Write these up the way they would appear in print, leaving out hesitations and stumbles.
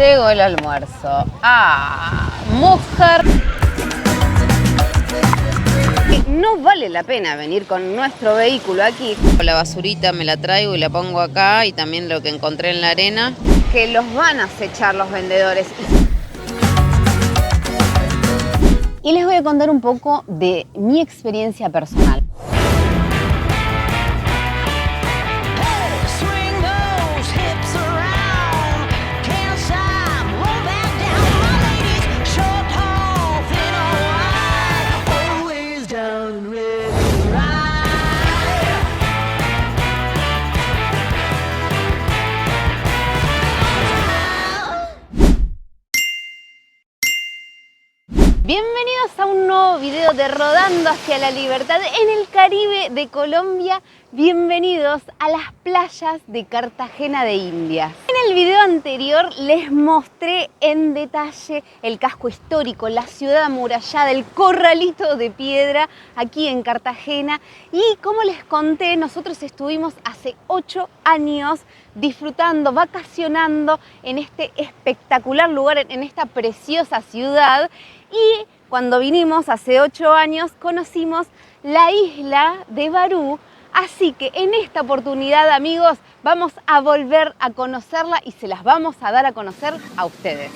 Llegó el almuerzo. Mujer. No vale la pena venir con nuestro vehículo aquí. La basurita me la traigo y la pongo acá, y también lo que encontré en la arena. Que los van a acechar los vendedores. Y les voy a contar un poco de mi experiencia personal. Bienvenidos a un nuevo video de Rodando hacia la Libertad en el Caribe de Colombia. Bienvenidos a las playas de Cartagena de Indias. En el video anterior les mostré en detalle el casco histórico, la ciudad amurallada, el corralito de piedra aquí en Cartagena. Y como les conté, nosotros estuvimos hace 8 años disfrutando, vacacionando en este espectacular lugar, en esta preciosa ciudad. Y cuando vinimos hace 8 años conocimos la isla de Barú, así que en esta oportunidad, amigos, vamos a volver a conocerla y se las vamos a dar a conocer a ustedes.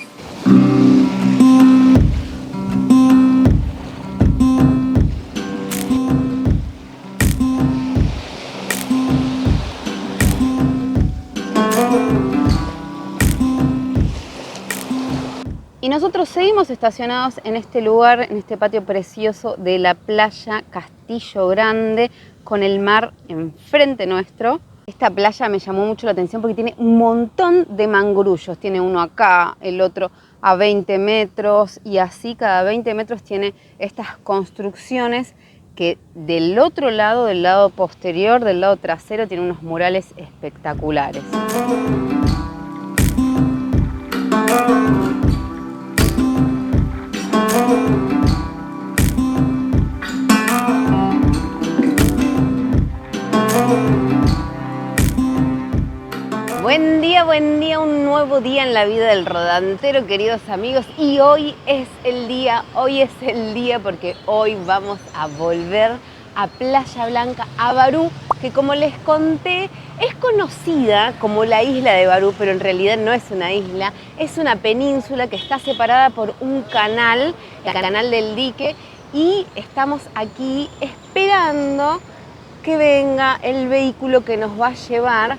Y nosotros seguimos estacionados en este lugar, en este patio precioso de la playa Castillo Grande, con el mar enfrente nuestro. Esta playa me llamó mucho la atención porque tiene un montón de mangrullos. Tiene uno acá, el otro a 20 metros y así cada 20 metros tiene estas construcciones que del otro lado, del lado posterior, del lado trasero, tiene unos murales espectaculares. Buen día, un nuevo día en la vida del rodantero, queridos amigos. Y hoy es el día porque hoy vamos a volver a Playa Blanca, a Barú, que como les conté, es conocida como la isla de Barú, pero en realidad no es una isla, es una península que está separada por un canal, el canal del Dique, y estamos aquí esperando que venga el vehículo que nos va a llevar,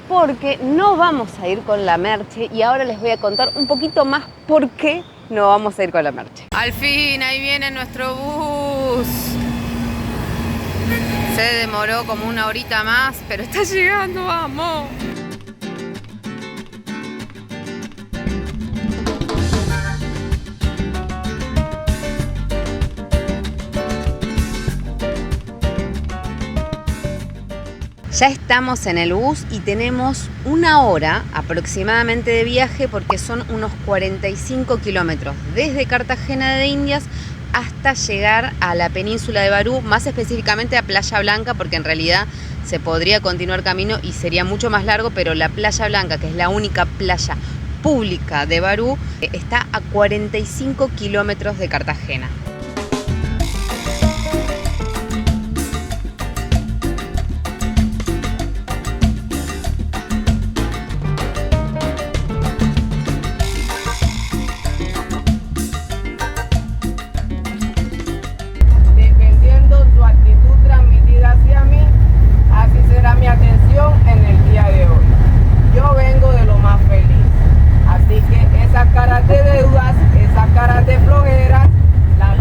porque no vamos a ir con la Merche, y ahora les voy a contar un poquito más por qué no vamos a ir con la Merche. Al fin, ahí viene nuestro bus. Se demoró como una horita más, pero está llegando, vamos. Ya estamos en el bus y tenemos una hora aproximadamente de viaje, porque son unos 45 kilómetros desde Cartagena de Indias hasta llegar a la península de Barú, más específicamente a Playa Blanca, porque en realidad se podría continuar camino y sería mucho más largo, pero la Playa Blanca, que es la única playa pública de Barú, está a 45 kilómetros de Cartagena. Esas caras de deudas, esas caras de flojera, las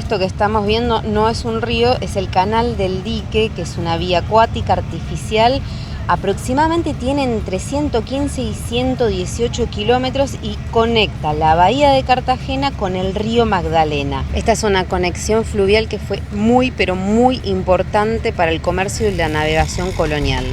Esto que estamos viendo no es un río, es el Canal del Dique, que es una vía acuática artificial. Aproximadamente tiene entre 115 y 118 kilómetros y conecta la bahía de Cartagena con el río Magdalena. Esta es una conexión fluvial que fue muy, pero muy importante para el comercio y la navegación colonial.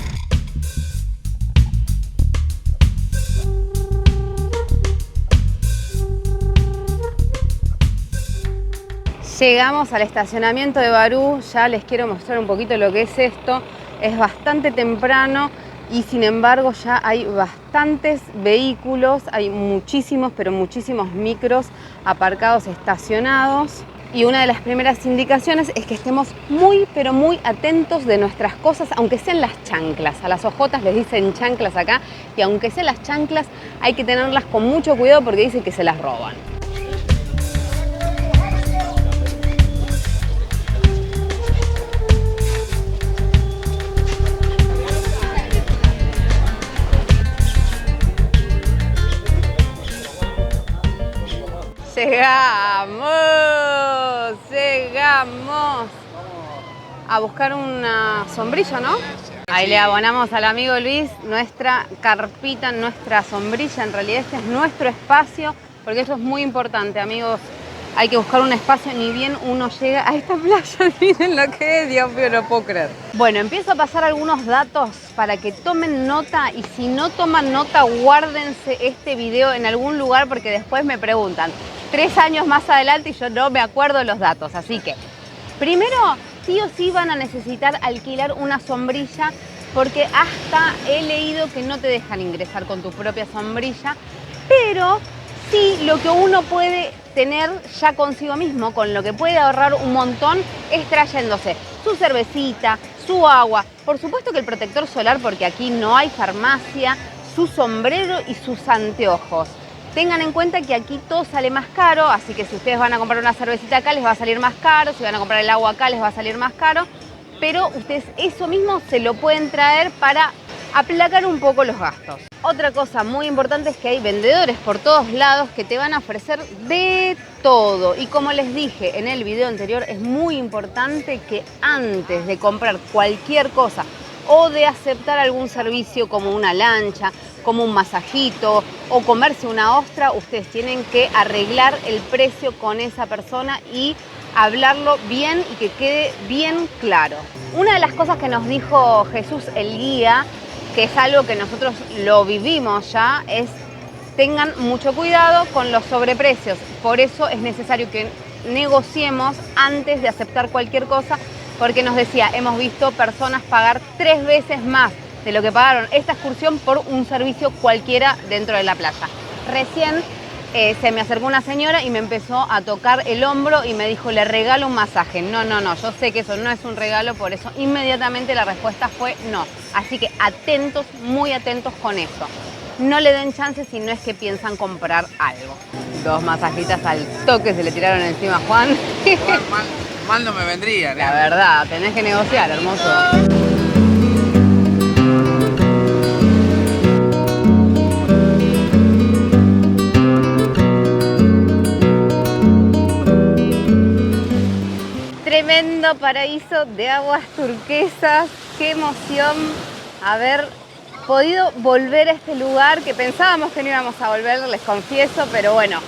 Llegamos al estacionamiento de Barú, ya les quiero mostrar un poquito lo que es esto. Es bastante temprano y sin embargo ya hay bastantes vehículos, hay muchísimos, pero muchísimos micros aparcados, estacionados. Y una de las primeras indicaciones es que estemos muy, pero muy atentos de nuestras cosas, aunque sean las chanclas. A las ojotas les dicen chanclas acá, y aunque sean las chanclas hay que tenerlas con mucho cuidado porque dicen que se las roban. Llegamos a buscar una sombrilla, ¿no? Ahí le abonamos al amigo Luis nuestra carpita, nuestra sombrilla. En realidad este es nuestro espacio, porque eso es muy importante, amigos. Hay que buscar un espacio, ni bien uno llega a esta playa. Miren lo que es, Dios mío, no puedo creer. Bueno, empiezo a pasar algunos datos para que tomen nota, y si no toman nota, guárdense este video en algún lugar porque después me preguntan 3 años más adelante y yo no me acuerdo los datos. Así que, primero, sí o sí van a necesitar alquilar una sombrilla, porque hasta he leído que no te dejan ingresar con tu propia sombrilla, pero sí, lo que uno puede tener ya consigo mismo, con lo que puede ahorrar un montón, es trayéndose su cervecita, su agua, por supuesto que el protector solar, porque aquí no hay farmacia, su sombrero y sus anteojos. Tengan en cuenta que aquí todo sale más caro, así que si ustedes van a comprar una cervecita acá les va a salir más caro, si van a comprar el agua acá les va a salir más caro, pero ustedes eso mismo se lo pueden traer para aplacar un poco los gastos. Otra cosa muy importante es que hay vendedores por todos lados que te van a ofrecer de todo. Y como les dije en el video anterior, es muy importante que antes de comprar cualquier cosa o de aceptar algún servicio como una lancha, como un masajito o comerse una ostra, ustedes tienen que arreglar el precio con esa persona y hablarlo bien y que quede bien claro. Una de las cosas que nos dijo Jesús el guía, que es algo que nosotros lo vivimos ya, es tengan mucho cuidado con los sobreprecios. Por eso es necesario que negociemos antes de aceptar cualquier cosa, porque nos decía, hemos visto personas pagar 3 veces más de lo que pagaron esta excursión por un servicio cualquiera dentro de la playa. Recién se me acercó una señora y me empezó a tocar el hombro y me dijo, le regalo un masaje. No, yo sé que eso no es un regalo, por eso inmediatamente la respuesta fue no. Así que atentos, muy atentos con eso. No le den chance si no es que piensan comprar algo. 2 masajitas al toque se le tiraron encima a Juan. Mal no me vendría, ¿no? La verdad, tenés que negociar, hermoso. Tremendo paraíso de aguas turquesas. Qué emoción haber podido volver a este lugar, que pensábamos que no íbamos a volver, les confieso, pero bueno,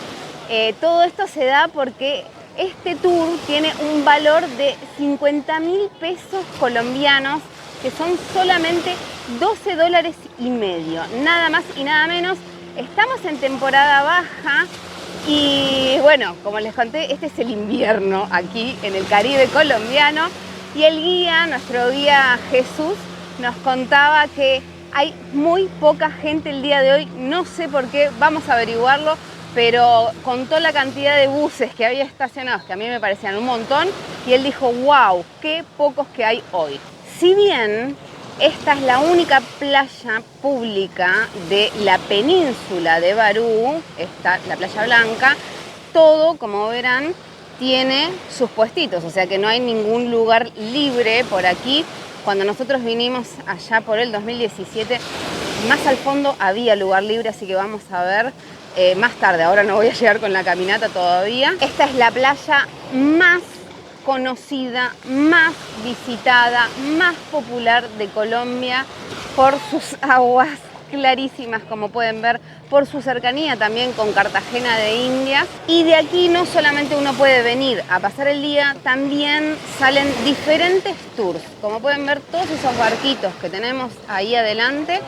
todo esto se da porque este tour tiene un valor de 50.000 pesos colombianos, que son solamente $12,50, nada más y nada menos. Estamos en temporada baja y bueno, como les conté, este es el invierno aquí en el Caribe colombiano, y el guía, nuestro guía Jesús, nos contaba que hay muy poca gente el día de hoy, no sé por qué, vamos a averiguarlo, pero contó la cantidad de buses que había estacionados, que a mí me parecían un montón, y él dijo, wow, qué pocos que hay hoy. Si bien esta es la única playa pública de la península de Barú, está la Playa Blanca, todo, como verán, tiene sus puestitos, o sea que no hay ningún lugar libre por aquí. Cuando nosotros vinimos allá por el 2017, Más al fondo había lugar libre, así que vamos a ver más tarde. Ahora no voy a llegar con la caminata todavía. Esta es la playa más conocida, más visitada, más popular de Colombia por sus aguas clarísimas, como pueden ver, por su cercanía también con Cartagena de Indias. Y de aquí no solamente uno puede venir a pasar el día, también salen diferentes tours. Como pueden ver, todos esos barquitos que tenemos ahí adelante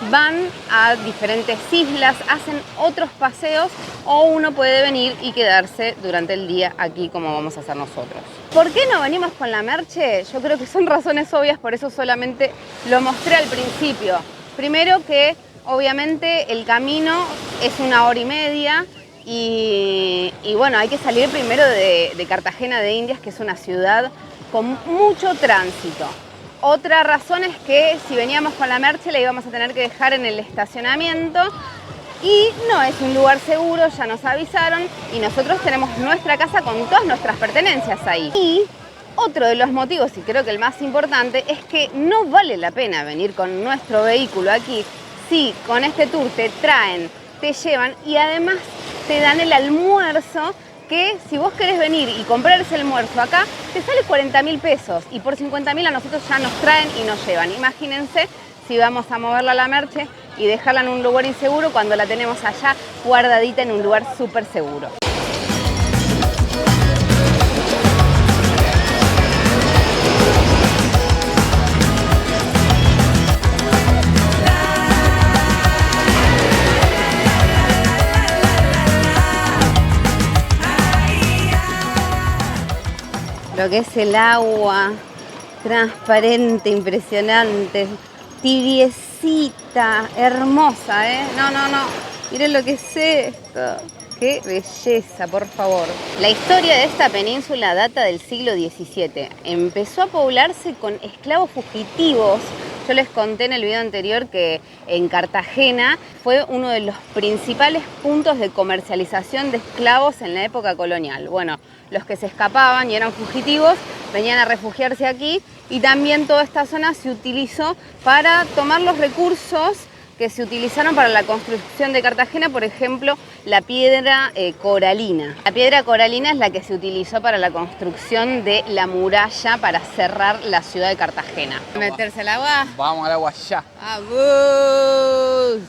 van a diferentes islas, hacen otros paseos, o uno puede venir y quedarse durante el día aquí como vamos a hacer nosotros. ¿Por qué no venimos con la Merche? Yo creo que son razones obvias, por eso solamente lo mostré al principio. Primero que obviamente el camino es 1 hora y media y bueno, hay que salir primero de Cartagena de Indias, que es una ciudad con mucho tránsito. Otra razón es que si veníamos con la Merche la íbamos a tener que dejar en el estacionamiento y no es un lugar seguro, ya nos avisaron, y nosotros tenemos nuestra casa con todas nuestras pertenencias ahí. Y otro de los motivos, y creo que el más importante, es que no vale la pena venir con nuestro vehículo aquí si con este tour te traen, te llevan y además te dan el almuerzo, que si vos querés venir y comprar ese almuerzo acá, te sale 40.000 pesos y por 50.000 a nosotros ya nos traen y nos llevan. Imagínense si vamos a moverla a la Merche y dejarla en un lugar inseguro cuando la tenemos allá guardadita en un lugar súper seguro. Lo que es el agua, transparente, impresionante, tibiecita, hermosa, ¿eh? No. Miren lo que es esto. ¡Qué belleza, por favor! La historia de esta península data del siglo XVII. Empezó a poblarse con esclavos fugitivos. Yo les conté en el video anterior que en Cartagena fue uno de los principales puntos de comercialización de esclavos en la época colonial. Bueno, los que se escapaban y eran fugitivos venían a refugiarse aquí, y también toda esta zona se utilizó para tomar los recursos que se utilizaron para la construcción de Cartagena, por ejemplo, la piedra coralina. La piedra coralina es la que se utilizó para la construcción de la muralla para cerrar la ciudad de Cartagena. ¿Meterse al agua? Vamos al agua ya. ¡Vamos!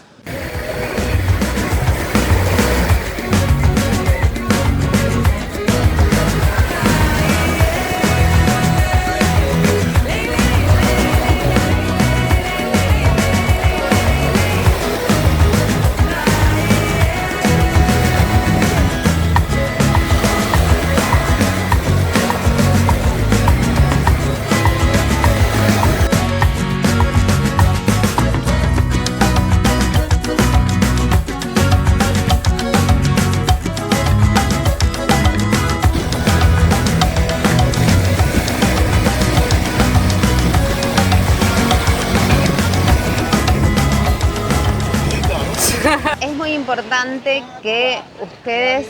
Es muy importante que ustedes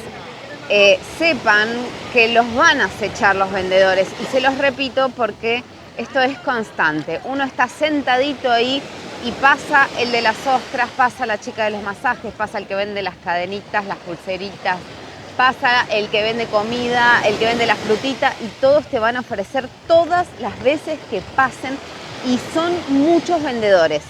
sepan que los van a acechar los vendedores, y se los repito porque esto es constante. Uno está sentadito ahí y pasa el de las ostras, pasa la chica de los masajes, pasa el que vende las cadenitas, las pulseritas, pasa el que vende comida, el que vende la frutita, y todos te van a ofrecer todas las veces que pasen, y son muchos vendedores.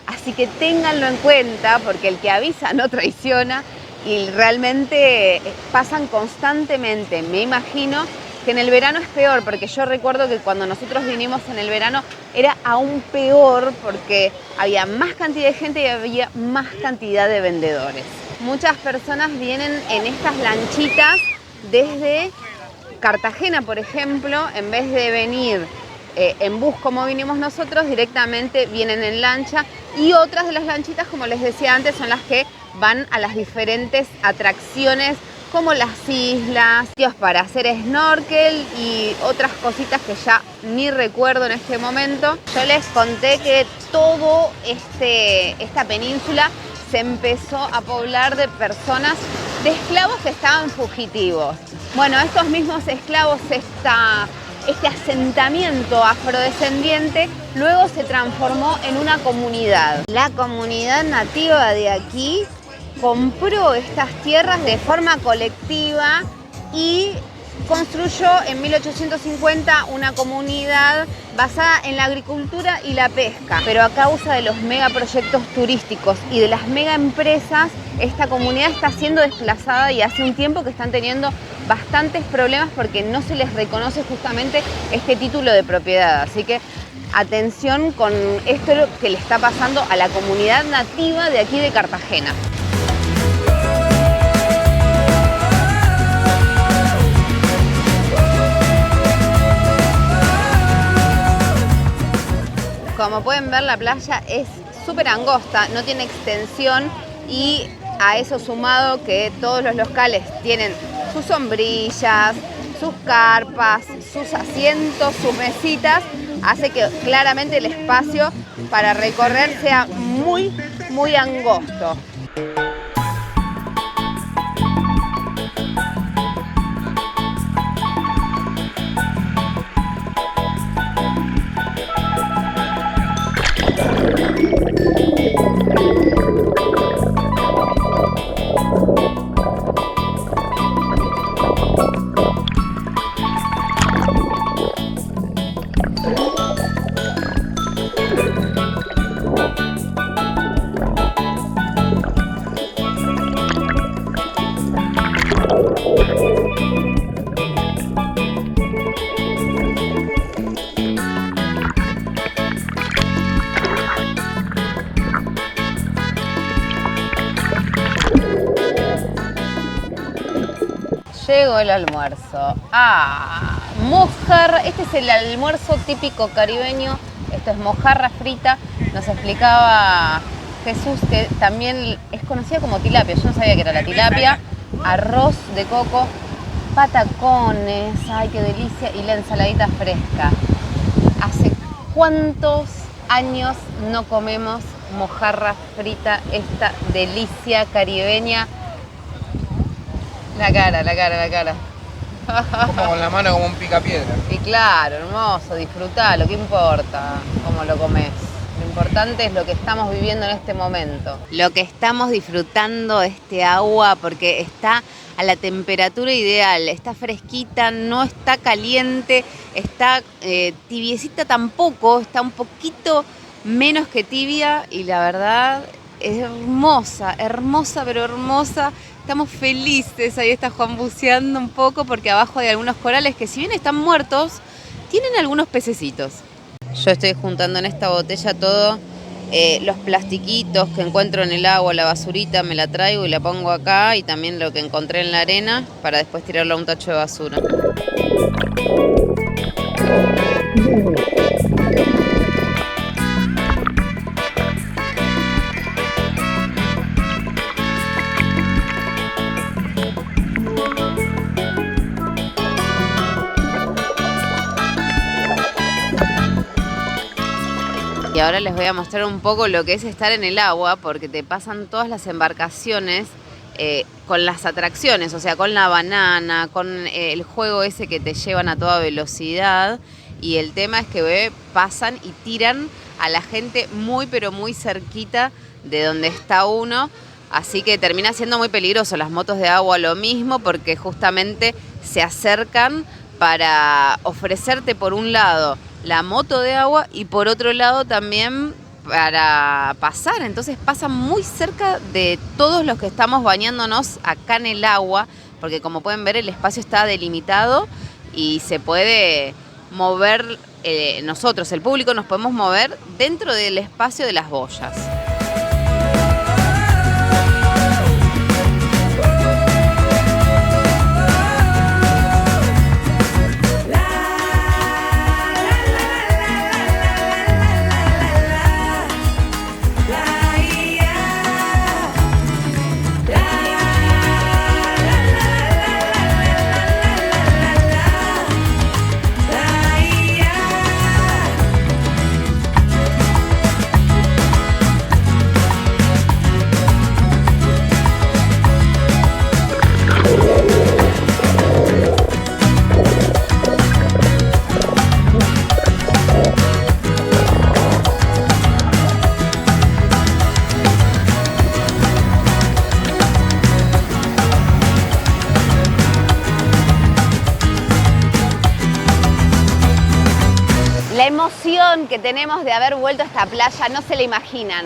Así que ténganlo en cuenta, porque el que avisa no traiciona, y realmente pasan constantemente. Me imagino que en el verano es peor, porque yo recuerdo que cuando nosotros vinimos en el verano era aún peor, porque había más cantidad de gente y había más cantidad de vendedores. Muchas personas vienen en estas lanchitas desde Cartagena, por ejemplo, en vez de venir en bus como vinimos nosotros, directamente vienen en lancha, y otras de las lanchitas, como les decía antes, son las que van a las diferentes atracciones como las islas, sitios para hacer snorkel y otras cositas que ya ni recuerdo en este momento. Yo les conté que todo esta península se empezó a poblar de personas, de esclavos que estaban fugitivos. Bueno, estos mismos esclavos, esta este asentamiento afrodescendiente luego se transformó en una comunidad. La comunidad nativa de aquí compró estas tierras de forma colectiva y construyó en 1850 una comunidad basada en la agricultura y la pesca. Pero a causa de los megaproyectos turísticos y de las megaempresas, esta comunidad está siendo desplazada y hace un tiempo que están teniendo bastantes problemas porque no se les reconoce justamente este título de propiedad. Así que atención con esto que le está pasando a la comunidad nativa de aquí de Cartagena. Como pueden ver, la playa es súper angosta, no tiene extensión y a eso sumado que todos los locales tienen sus sombrillas, sus carpas, sus asientos, sus mesitas, hace que claramente el espacio para recorrer sea muy, muy angosto. Llegó el almuerzo. Mojarra. Este es el almuerzo típico caribeño. Esto es mojarra frita. Nos explicaba Jesús que también es conocida como tilapia. Yo no sabía que era la tilapia. Arroz de coco, patacones, ay qué delicia, y la ensaladita fresca. ¿Hace cuántos años no comemos mojarra frita, esta delicia caribeña? La cara. Como con la mano como un picapiedra. Y claro, hermoso, disfrutalo, ¿qué importa cómo lo comes? Lo importante es lo que estamos viviendo en este momento. Lo que estamos disfrutando, este agua, porque está a la temperatura ideal, está fresquita, no está caliente, está tibiecita tampoco, está un poquito menos que tibia y la verdad es hermosa, pero hermosa. Estamos felices, ahí está Juan buceando un poco porque abajo hay algunos corales que si bien están muertos, tienen algunos pececitos. Yo estoy juntando en esta botella todo los plastiquitos que encuentro en el agua, la basurita, me la traigo y la pongo acá y también lo que encontré en la arena para después tirarlo a un tacho de basura. Y ahora les voy a mostrar un poco lo que es estar en el agua, porque te pasan todas las embarcaciones con las atracciones, o sea, con la banana, con el juego ese que te llevan a toda velocidad. Y el tema es que pasan y tiran a la gente muy, pero muy cerquita de donde está uno. Así que termina siendo muy peligroso. Las motos de agua lo mismo, porque justamente se acercan para ofrecerte por un lado la moto de agua y por otro lado también para pasar. Entonces pasan muy cerca de todos los que estamos bañándonos acá en el agua, porque como pueden ver el espacio está delimitado y se puede mover, nosotros, el público, nos podemos mover dentro del espacio de las boyas. emoción que tenemos de haber vuelto a esta playa no se la imaginan.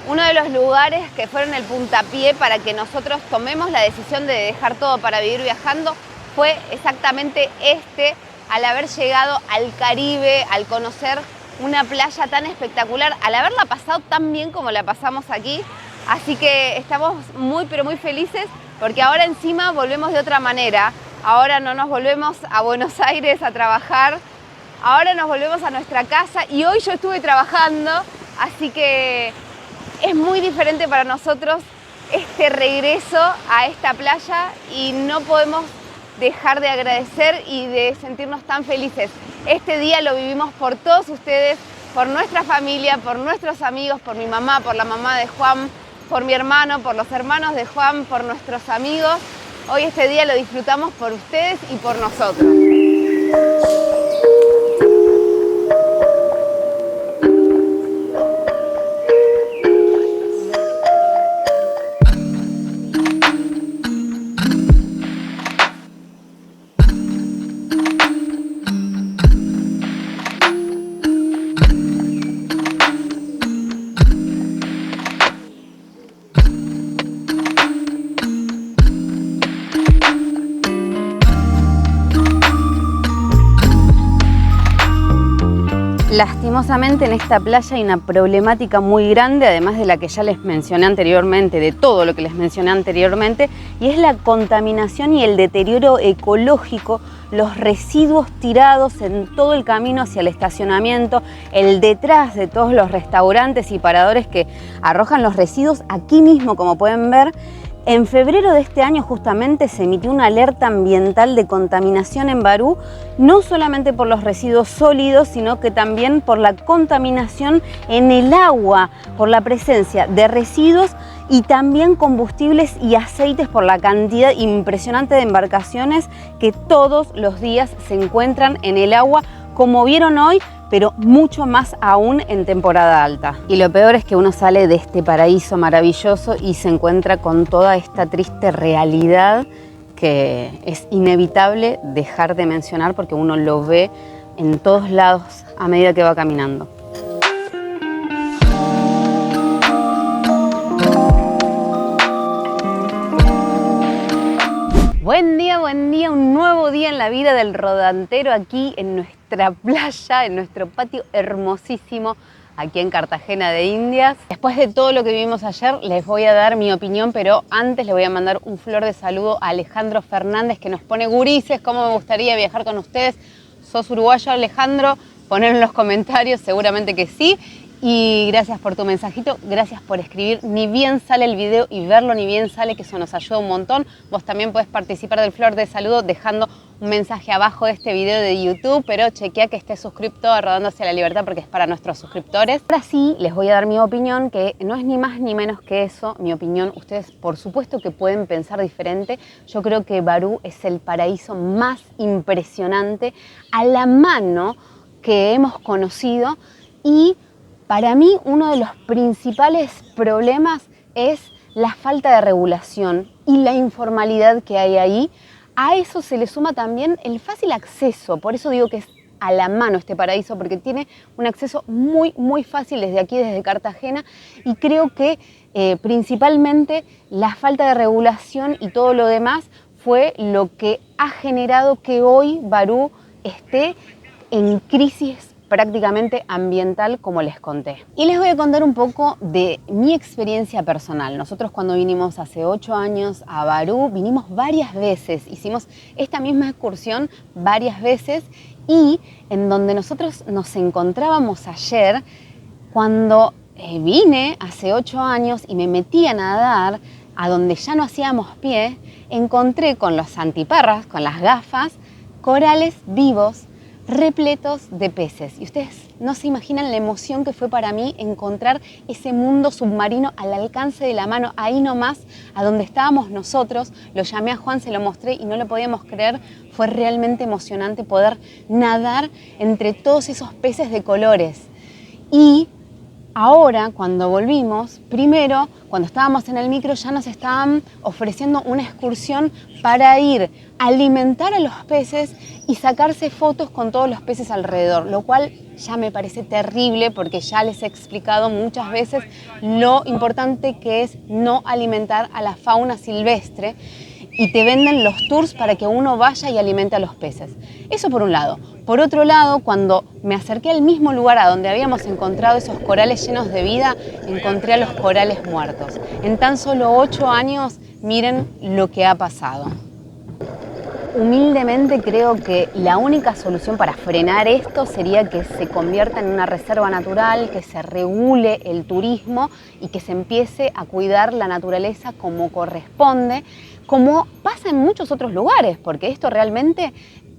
Uno de los lugares que fueron el puntapié para que nosotros tomemos la decisión de dejar todo para vivir viajando fue exactamente este, al haber llegado al Caribe, al conocer una playa tan espectacular, al haberla pasado tan bien como la pasamos aquí. Así que estamos muy pero muy felices porque ahora encima volvemos de otra manera. Ahora no nos volvemos a Buenos Aires a trabajar, ahora nos volvemos a nuestra casa y hoy yo estuve trabajando, así que es muy diferente para nosotros este regreso a esta playa y no podemos dejar de agradecer y de sentirnos tan felices. Este día lo vivimos por todos ustedes, por nuestra familia, por nuestros amigos, por mi mamá, por la mamá de Juan, por mi hermano, por los hermanos de Juan, por nuestros amigos. Hoy este día lo disfrutamos por ustedes y por nosotros. Lastimosamente en esta playa hay una problemática muy grande, además de la que ya les mencioné anteriormente, de todo lo que les mencioné anteriormente, y es la contaminación y el deterioro ecológico, los residuos tirados en todo el camino hacia el estacionamiento, el detrás de todos los restaurantes y paradores que arrojan los residuos aquí mismo, como pueden ver. En febrero de este año justamente se emitió una alerta ambiental de contaminación en Barú, no solamente por los residuos sólidos, sino que también por la contaminación en el agua, por la presencia de residuos y también combustibles y aceites por la cantidad impresionante de embarcaciones que todos los días se encuentran en el agua, como vieron hoy, pero mucho más aún en temporada alta. Y lo peor es que uno sale de este paraíso maravilloso y se encuentra con toda esta triste realidad que es inevitable dejar de mencionar porque uno lo ve en todos lados a medida que va caminando. Buen día, un nuevo día en la vida del rodantero aquí en nuestra playa, en nuestro patio hermosísimo aquí en Cartagena de Indias. Después de todo lo que vivimos ayer les voy a dar mi opinión, pero antes le voy a mandar un flor de saludo a Alejandro Fernández que nos pone gurises, cómo me gustaría viajar con ustedes. ¿Sos uruguayo, Alejandro? Ponelo en los comentarios, seguramente que sí. Y gracias por tu mensajito, gracias por escribir. Ni bien sale el video y verlo ni bien sale, que eso nos ayuda un montón. Vos también podés participar del flor de saludo dejando un mensaje abajo de este video de YouTube, pero chequea que estés suscripto a Rodando hacia la Libertad porque es para nuestros suscriptores. Ahora sí, les voy a dar mi opinión, que no es ni más ni menos que eso, mi opinión. Ustedes por supuesto que pueden pensar diferente. Yo creo que Barú es el paraíso más impresionante a la mano que hemos conocido y para mí, uno de los principales problemas es la falta de regulación y la informalidad que hay ahí. A eso se le suma también el fácil acceso, por eso digo que es a la mano este paraíso, porque tiene un acceso muy fácil desde aquí, desde Cartagena, y creo que principalmente la falta de regulación y todo lo demás fue lo que ha generado que hoy Barú esté en crisis prácticamente ambiental, como les conté. Y les voy a contar un poco de mi experiencia personal. Nosotros cuando vinimos hace 8 años a Barú, vinimos varias veces, hicimos esta misma excursión varias veces y en donde nosotros nos encontrábamos ayer, cuando vine hace 8 años y me metí a nadar a donde ya no hacíamos pie, encontré con los antiparras, con las gafas, corales vivos, repletos de peces. Y ustedes no se imaginan la emoción que fue para mí encontrar ese mundo submarino al alcance de la mano, ahí nomás, a donde estábamos nosotros. Lo llamé a Juan, se lo mostré y no lo podíamos creer. Fue realmente emocionante poder nadar entre todos esos peces de colores. Y Ahora, cuando volvimos, primero, cuando estábamos en el micro, ya nos estaban ofreciendo una excursión para ir a alimentar a los peces y sacarse fotos con todos los peces alrededor, lo cual ya me parece terrible porque ya les he explicado muchas veces lo importante que es no alimentar a la fauna silvestre y te venden los tours para que uno vaya y alimente a los peces. Eso por un lado. Por otro lado, cuando me acerqué al mismo lugar a donde habíamos encontrado esos corales llenos de vida, encontré a los corales muertos. En tan solo 8 años, miren lo que ha pasado. Humildemente creo que la única solución para frenar esto sería que se convierta en una reserva natural, que se regule el turismo y que se empiece a cuidar la naturaleza como corresponde, como pasa en muchos otros lugares, porque esto realmente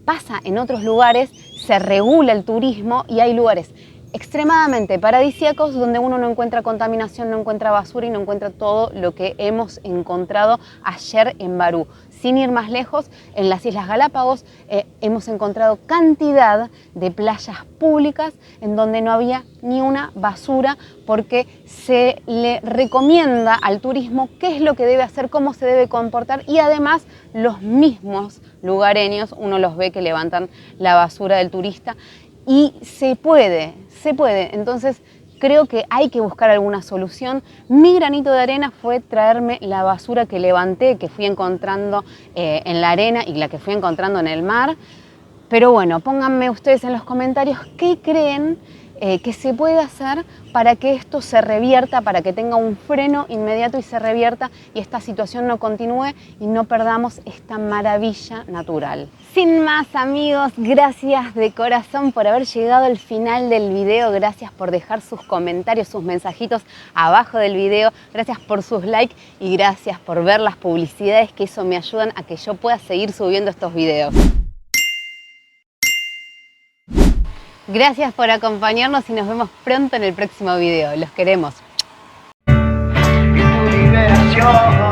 pasa en otros lugares, se regula el turismo y hay lugares extremadamente paradisíacos donde uno no encuentra contaminación, no encuentra basura y no encuentra todo lo que hemos encontrado ayer en Barú. Sin ir más lejos, en las Islas Galápagos hemos encontrado cantidad de playas públicas en donde no había ni una basura porque se le recomienda al turismo qué es lo que debe hacer, cómo se debe comportar y además los mismos lugareños, uno los ve que levantan la basura del turista y se puede. Entonces, creo que hay que buscar alguna solución. Mi granito de arena fue traerme la basura que levanté, que fui encontrando en la arena y la que fui encontrando en el mar. Pero bueno, pónganme ustedes en los comentarios qué creen que se puede hacer para que esto se revierta, para que tenga un freno inmediato y se revierta y esta situación no continúe y no perdamos esta maravilla natural. Sin más, amigos, gracias de corazón por haber llegado al final del video, gracias por dejar sus comentarios, sus mensajitos abajo del video, gracias por sus likes y gracias por ver las publicidades, que eso me ayudan a que yo pueda seguir subiendo estos videos. Gracias por acompañarnos y nos vemos pronto en el próximo video. Los queremos. Liberación.